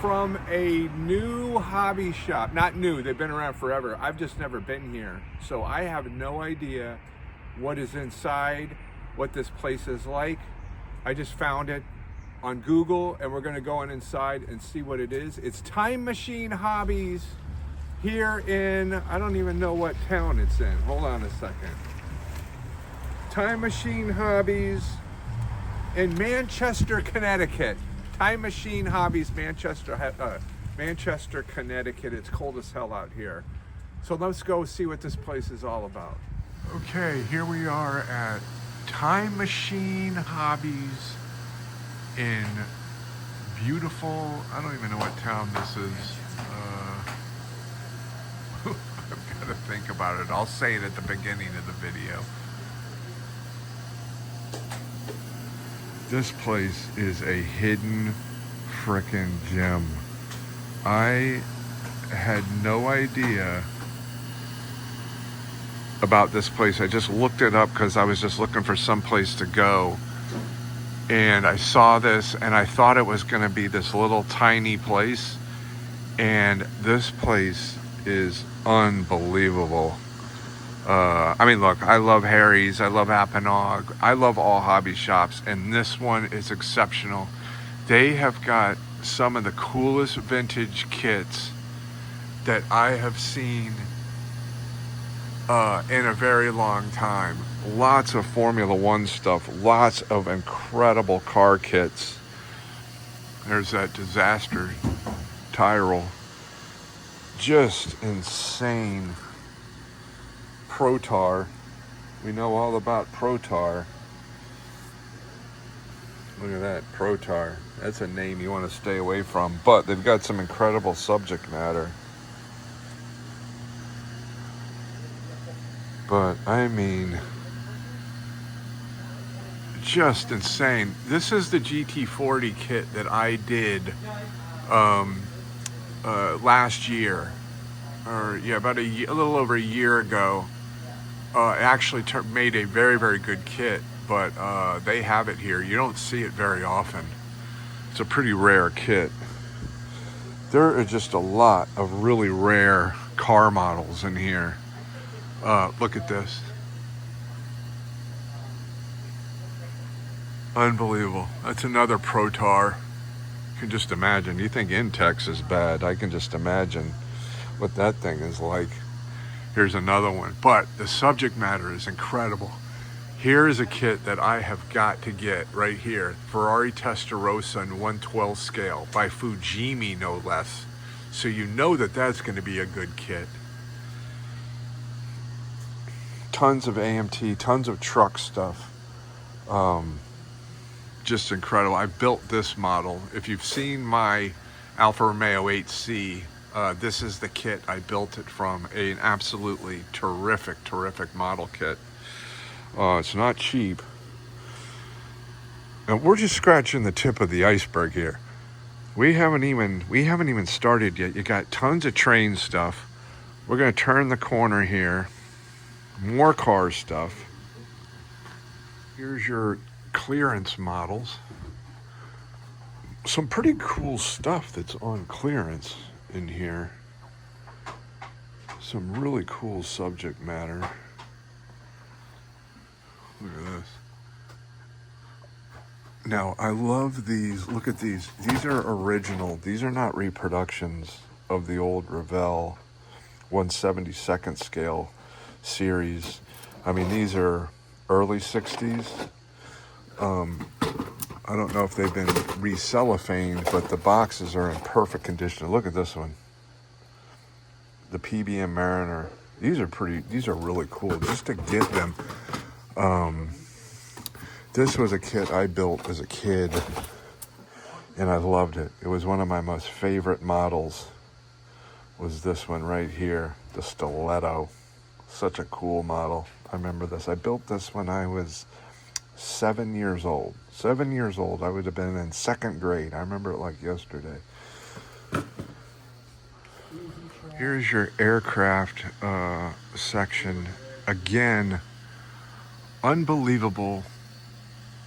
from a new hobby shop. Not new, they've been around forever. I've just never been here. So I have no idea what is inside, what this place is like. I just found it on Google and we're gonna go on inside and see what it is. It's Time Machine Hobbies here in, I don't even know what town it's in. Hold on a second. Time Machine Hobbies in Manchester, Connecticut. Time Machine Hobbies, Manchester, Connecticut. It's cold as hell out here. So let's go see what this place is all about. Okay, here we are at Time Machine Hobbies in beautiful, I don't even know what town this is. I've got to think about it. I'll say it at the beginning of the video. This place is a hidden frickin' gem. I had no idea about this place. I just looked it up because I was just looking for some place to go. And I saw this and I thought it was going to be this little tiny place. And this place is unbelievable. I mean, look, I love Harry's, I love Appanog, I love all hobby shops, and this one is exceptional. They have got some of the coolest vintage kits that I have seen in a very long time. Lots of Formula One stuff, lots of incredible car kits. There's that Disaster Tyrrell. Just insane. Protar. We know all about Protar. Look at that, Protar. That's a name you want to stay away from, but they've got some incredible subject matter. But I mean, just insane. This is the GT40 kit that I did last year, or yeah, about a little over a year ago. Actually made a very, very good kit, but they have it here. You don't see it very often. It's a pretty rare kit. There are just a lot of really rare car models in here. Look at this. Unbelievable. That's another Protar. You can just imagine. You think Intex is bad. I can just imagine what that thing is like. Here's another one. But the subject matter is incredible. Here is a kit that I have got to get right here. Ferrari Testarossa in 1/12 scale by Fujimi, no less. So you know that that's going to be a good kit. Tons of AMT, tons of truck stuff. Just incredible. I built this model. If you've seen my Alfa Romeo 8C, this is the kit I built it from. An absolutely terrific, terrific model kit. It's not cheap. And we're just scratching the tip of the iceberg here. We haven't even started yet. You got tons of train stuff. We're gonna turn the corner here. More car stuff. Here's your clearance models. Some pretty cool stuff that's on clearance in here. Some really cool subject matter. Look at this. Now, I love these. Look at these. These are original. These are not reproductions of the old Revell 1/72nd scale series. I mean, these are early 60s. I don't know if they've been re-cellophaned, but the boxes are in perfect condition. Look at this one. The PBM Mariner. These are really cool just to get them. This was a kit I built as a kid, and I loved it. It was one of my most favorite models, was this one right here, the Stiletto. Such a cool model. I remember this. I built this when I was 7 years old. 7 years old. I would have been in second grade. I remember it like yesterday. Here's your aircraft section. Again, unbelievable,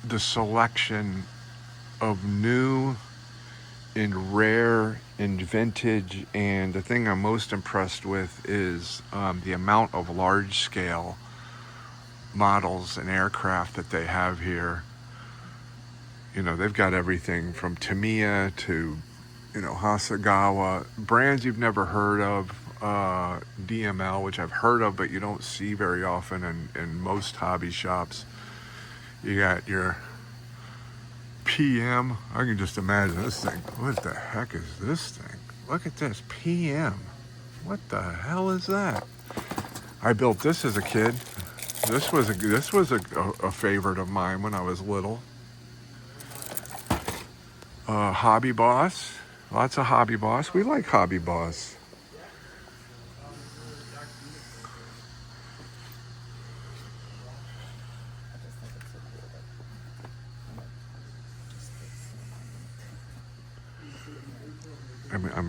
the selection of new in rare and vintage, and the thing I'm most impressed with is the amount of large scale models and aircraft that they have here. You know, they've got everything from Tamiya to, you know, Hasegawa, brands you've never heard of, DML, which I've heard of, but you don't see very often in most hobby shops. You got your PM. I can just imagine this thing. What the heck is this thing? Look at this, PM. What the hell is that? I built this as a kid. This was a favorite of mine when I was little. Hobby Boss. Lots of Hobby Boss. We like Hobby Boss.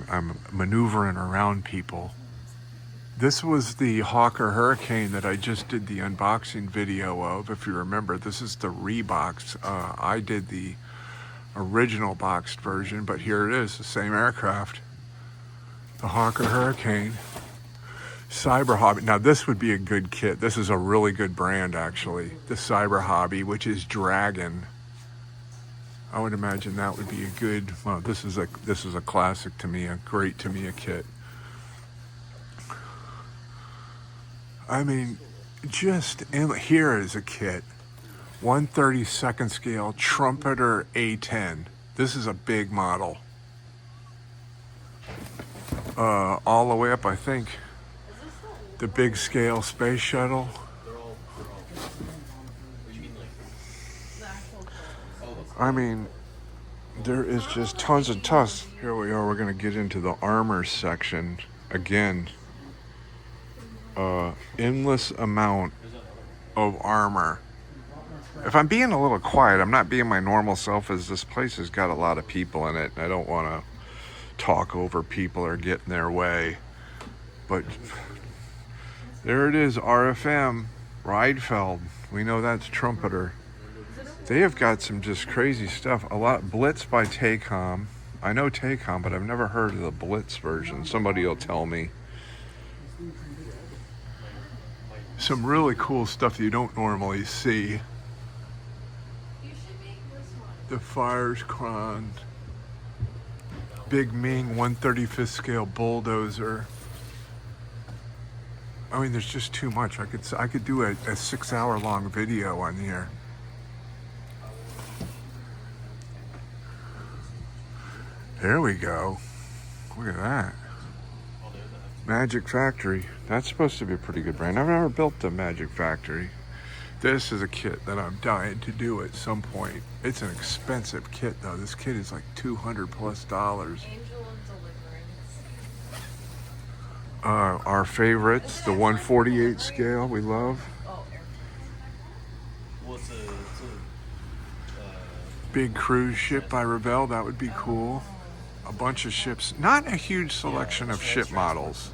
I'm maneuvering around people. This was the Hawker Hurricane that I just did the unboxing video of. If you remember, this is the rebox. I did the original boxed version, but here it is, the same aircraft. The Hawker Hurricane. Cyber Hobby. Now this would be a good kit. This is a really good brand, actually. The Cyber Hobby, which is Dragon. I would imagine that would be a good, well, this is a classic Tamiya, great Tamiya kit. I mean, here is a kit. 1/32 scale Trumpeter A10. This is a big model. All the way up, I think, the big scale space shuttle. I mean, there is just tons and tons. Here we are, we're gonna get into the armor section again. Endless amount of armor. If I'm being a little quiet, I'm not being my normal self, as this place has got a lot of people in it, and I don't want to talk over people or get in their way. But there it is, RFM, Rydfeld. We know that's Trumpeter. They have got some just crazy stuff. A lot. Blitz by Tacom. I know Tacom, but I've never heard of the Blitz version. Somebody will tell me. Some really cool stuff that you don't normally see. The Fireskron. Big Ming 1/35 scale bulldozer. I mean, there's just too much. I could do a 6-hour long video on here. There we go. Look at that. Magic Factory. That's supposed to be a pretty good brand. I've never built a Magic Factory. This is a kit that I'm dying to do at some point. It's an expensive kit though. This kit is like $200+. Our favorites, the 1/48 scale, we love. Big cruise ship by Revell, that would be cool. A bunch of ships, not a huge selection of ship models.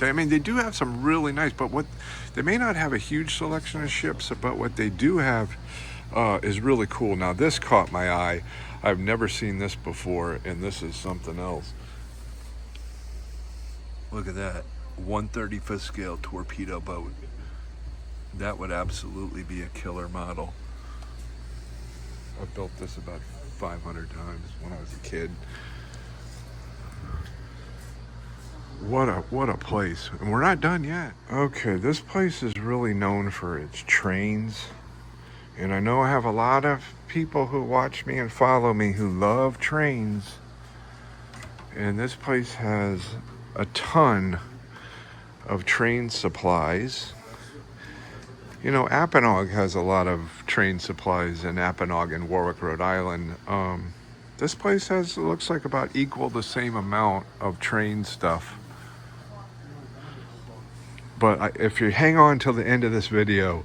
I mean, they do have some really nice, but they may not have a huge selection of ships, but what they do have is really cool. Now, this caught my eye. I've never seen this before, and this is something else. Look at that, 1/35 scale torpedo boat. That would absolutely be a killer model. I've built this about 500 times when I was a kid. What a place. And we're not done yet. Okay, this place is really known for its trains. And I know I have a lot of people who watch me and follow me who love trains. And this place has a ton of train supplies. You know, Apponaug has a lot of train supplies in Apponaug and Warwick, Rhode Island. This place has, it looks like, about equal the same amount of train stuff. But if you hang on till the end of this video,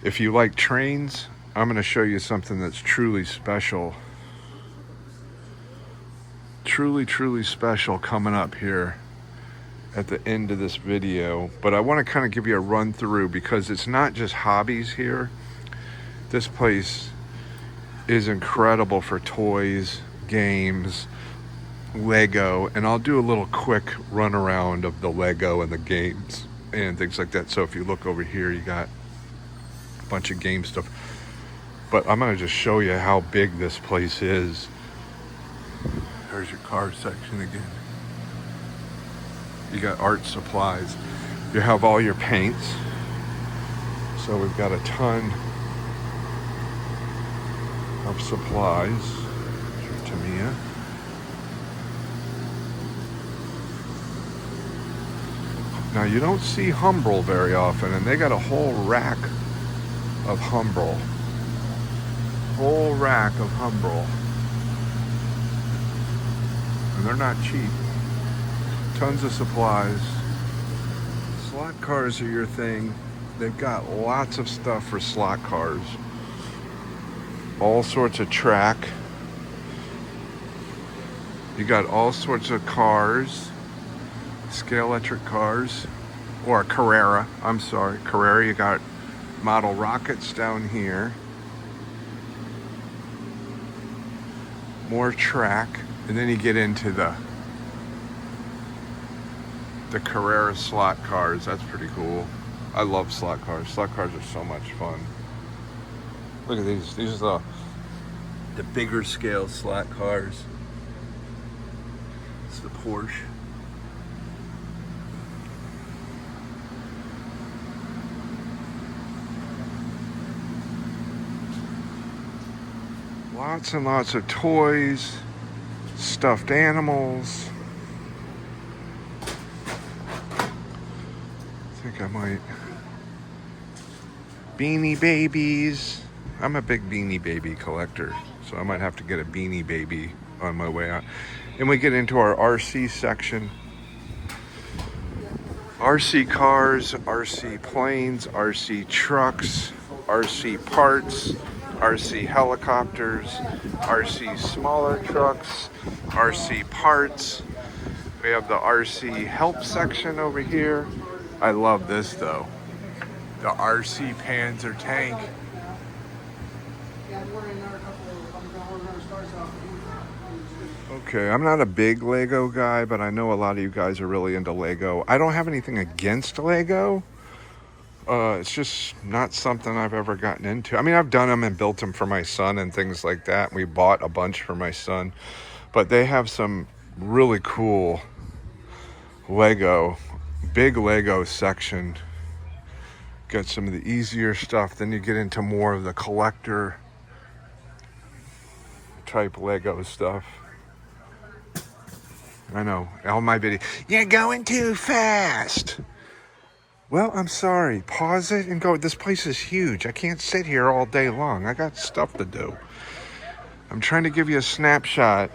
if you like trains, I'm going to show you something that's truly special. Truly special coming up here at the end of this video. But I want to kind of give you a run through, because it's not just hobbies here. This place is incredible for toys, games, Lego, and I'll do a little quick run around of the Lego and the games and things like that. So if you look over here, you got a bunch of game stuff. But I'm going to just show you how big this place is. There's your car section again. You got art supplies. You have all your paints. So we've got a ton of supplies. Tamiya. Now you don't see Humbrol very often, and they got a whole rack of Humbrol. Whole rack of Humbrol. And they're not cheap. Tons of supplies. Slot cars are your thing. They've got lots of stuff for slot cars. All sorts of track. You got all sorts of cars. Scale electric cars. Or Carrera. I'm sorry. Carrera. You got model rockets down here. More track. And then you get into the Carrera slot cars. That's pretty cool. I love slot cars. Slot cars are so much fun. Look at these. These are the bigger scale slot cars. It's the Porsche. Lots and lots of toys, stuffed animals. I think I might. Beanie Babies. I'm a big Beanie Baby collector, so I might have to get a Beanie Baby on my way out. And we get into our RC section. RC cars, RC planes, RC trucks, RC parts, RC helicopters, RC smaller trucks, RC parts. We have the RC help section over here. I love this though. The RC Panzer tank. Okay, I'm not a big Lego guy, but I know a lot of you guys are really into Lego. I don't have anything against Lego. It's just not something I've ever gotten into. I mean, I've done them and built them for my son and things like that. We bought a bunch for my son. But they have some really cool Lego, big Lego section. Got some of the easier stuff. Then you get into more of the collector type Lego stuff. I know, all my videos, you're going too fast. Well, I'm sorry. Pause it and go. This place is huge. I can't sit here all day long. I got stuff to do. I'm trying to give you a snapshot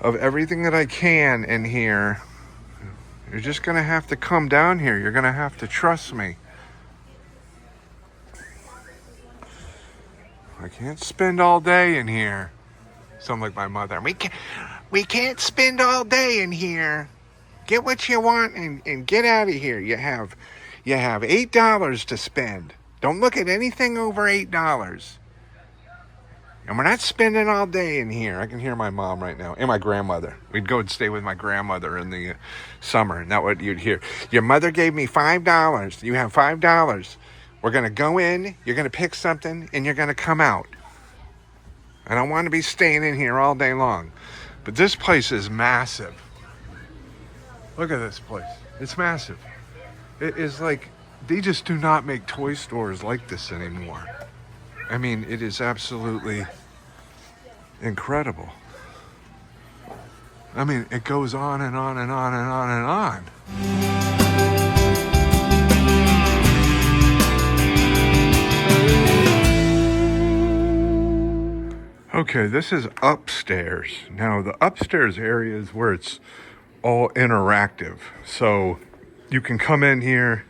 of everything that I can in here. You're just going to have to come down here. You're going to have to trust me. I can't spend all day in here. Sound like my mother. We can't spend all day in here. Get what you want and get out of here. You have $8 to spend. Don't look at anything over $8. And we're not spending all day in here. I can hear my mom right now and my grandmother. We'd go and stay with my grandmother in the summer, and that's what you'd hear. Your mother gave me $5. You have $5. We're going to go in, you're going to pick something, and you're going to come out. I don't want to be staying in here all day long. But this place is massive. Look at this place. It's massive. It is like, they just do not make toy stores like this anymore. I mean, it is absolutely incredible. I mean, it goes on and on and on and on and on. Okay, this is upstairs. Now, the upstairs area is where it's all interactive. So you can come in here,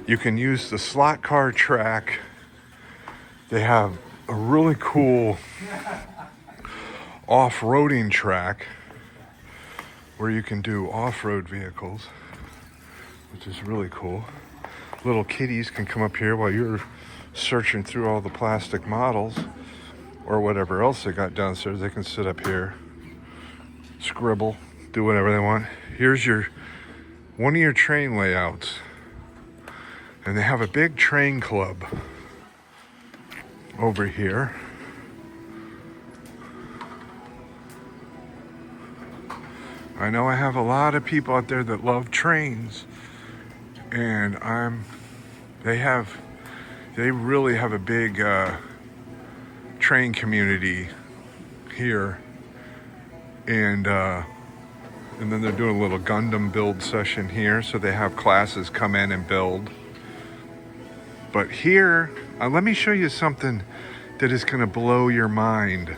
you can use the slot car track. They have a really cool off-roading track where you can do off-road vehicles, which is really cool. Little kiddies can come up here while you're searching through all the plastic models or whatever else they got downstairs. They can sit up here scribble, do whatever they want. Here's one of your train layouts. And they have a big train club over here. I know I have a lot of people out there that love trains, and they really have a big train community here, and then they're doing a little Gundam build session here, so they have classes come in and build. But here, let me show you something that is going to blow your mind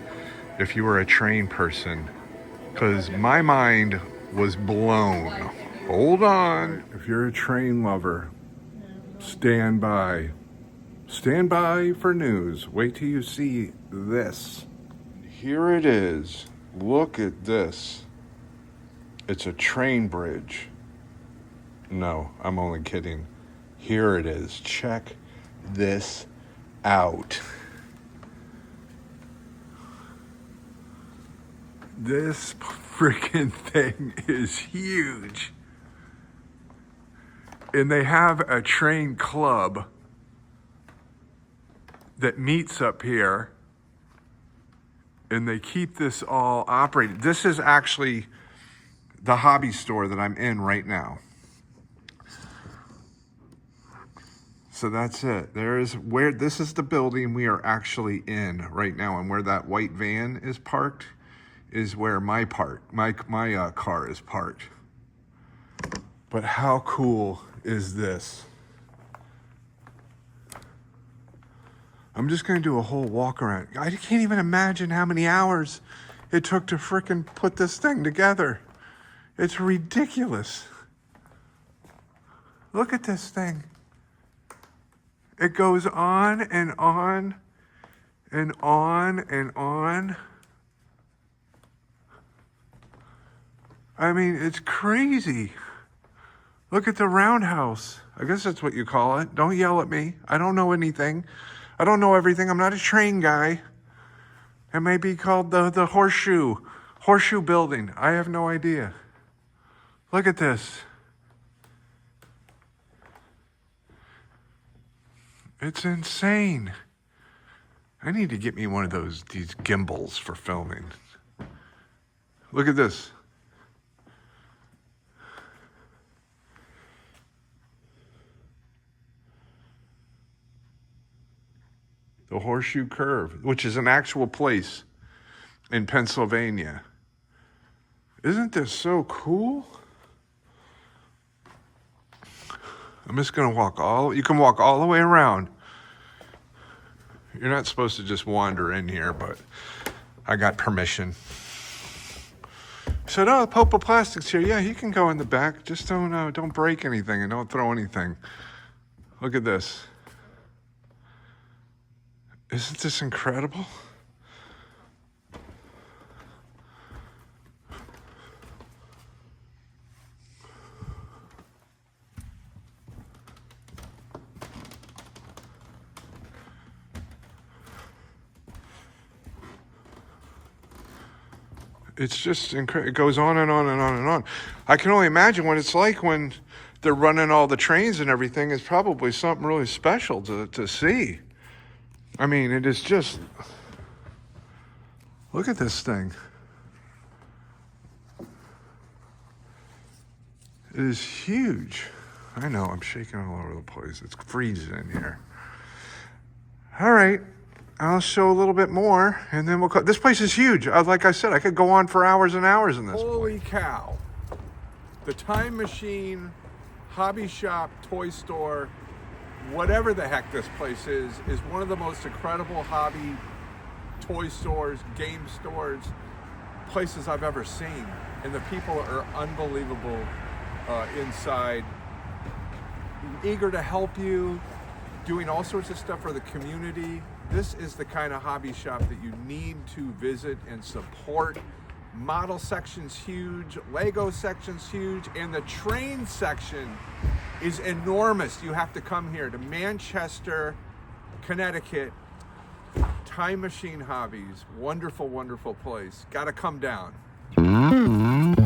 if you were a train person, because my mind was blown. Hold on. If you're a train lover, stand by. Stand by for news. Wait till you see this. Here it is. Look at this. It's a train bridge. No, I'm only kidding. Here it is. Check this out. This freaking thing is huge. And they have a train club that meets up here. And they keep this all operating. This is actually the hobby store that I'm in right now. So that's it. This is the building we are actually in right now, and where that white van is parked is where my car is parked. But how cool is this? I'm just gonna do a whole walk around. I can't even imagine how many hours it took to frickin' put this thing together. It's ridiculous. Look at this thing. It goes on and on and on and on. I mean, it's crazy. Look at the roundhouse. I guess that's what you call it. Don't yell at me. I don't know anything. I don't know everything. I'm not a train guy. It may be called the horseshoe building. I have no idea. Look at this. It's insane. I need to get me one of these gimbals for filming. Look at this. The Horseshoe Curve, which is an actual place in Pennsylvania. Isn't this so cool? I'm just gonna you can walk all the way around. You're not supposed to just wander in here, but I got permission. He said, oh, the Pope of Plastic's here. Yeah, you can go in the back. Just don't break anything and don't throw anything. Look at this. Isn't this incredible? It's just incredible. It goes on and on and on and on. I can only imagine what it's like when they're running all the trains and everything. It's probably something really special to see. I mean, it is just, look at this thing. It is huge. I know, I'm shaking all over the place. It's freezing in here. All right, I'll show a little bit more, and then this place is huge. Like I said, I could go on for hours and hours in this. Holy cow. The Time Machine, hobby shop, toy store, whatever the heck this place is one of the most incredible hobby toy stores, game stores, places I've ever seen. And the people are unbelievable inside, eager to help you, doing all sorts of stuff for the community. This is the kind of hobby shop that you need to visit and support. Model section's huge, Lego section's huge, and the train section is enormous. You have to come here to Manchester, Connecticut. Time Machine Hobbies, wonderful, wonderful place. Got to come down. Mm-hmm.